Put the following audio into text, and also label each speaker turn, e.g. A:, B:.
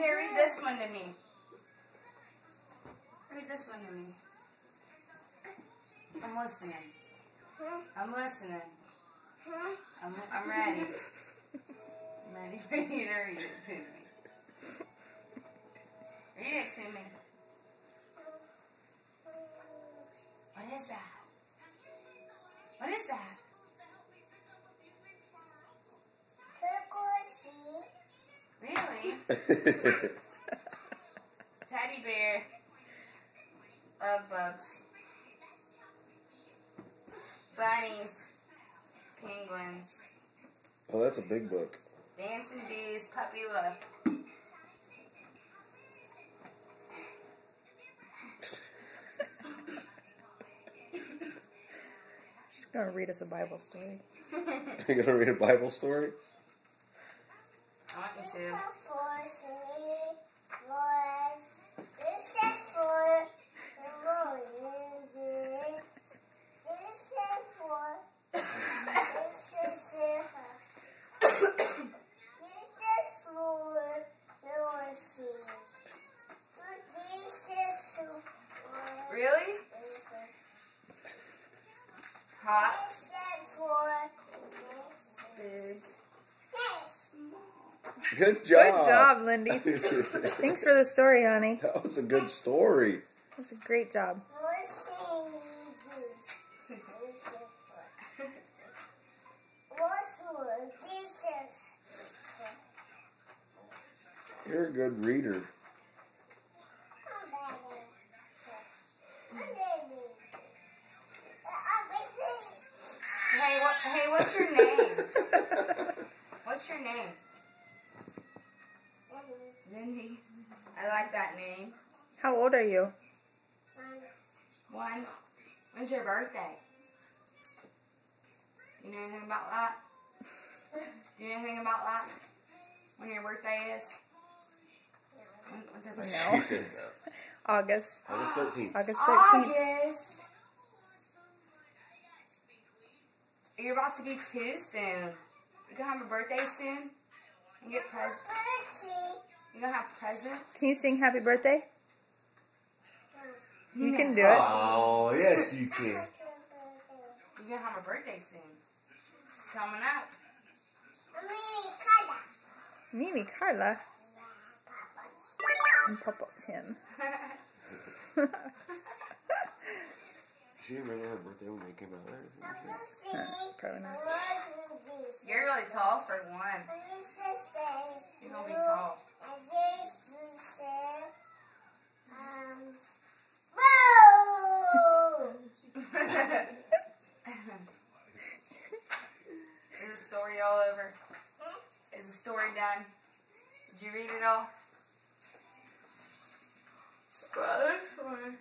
A: here, read this one to me. Read this one to me. I'm listening. I'm listening. I'm ready. I'm ready for you to read it to me. Read it to me. What is that? What is that? Really? Teddy bear. Love bugs. Bunnies. Penguins.
B: Oh, that's a big book.
A: Dancing bees. Puppy love.
C: She's going to read us a Bible story.
B: You're going to read a Bible story?
A: I want you to. Really? Hot. Big.
B: Good job.
C: Good job, Lindy. Thanks for the story, honey.
B: That was a good story.
C: That's a great job.
B: You're a good reader.
A: Hey, what's your name? What's your name? Lindy. I like that name.
C: How old are you?
A: 1. When's your birthday? You know anything about that? Do you know anything about that? When your birthday is? When's your birthday?
C: No.
B: She said that.
C: August.
B: August 13th.
C: August 13th.
A: August. You're about to be 2 soon. You're going to have a birthday soon? And get presents? You're going to have presents?
C: Can you sing happy birthday? You can do it.
B: Oh, yes, you can.
A: You're going to have a birthday soon. It's coming up.
C: Mimi, Carla, and Papa Tim.
B: She didn't remember her birthday when we came out there.
C: Probably not.
A: You're really tall for 1. You're going to be tall. Is the story all over? Is the story done? Did you read it all? This one.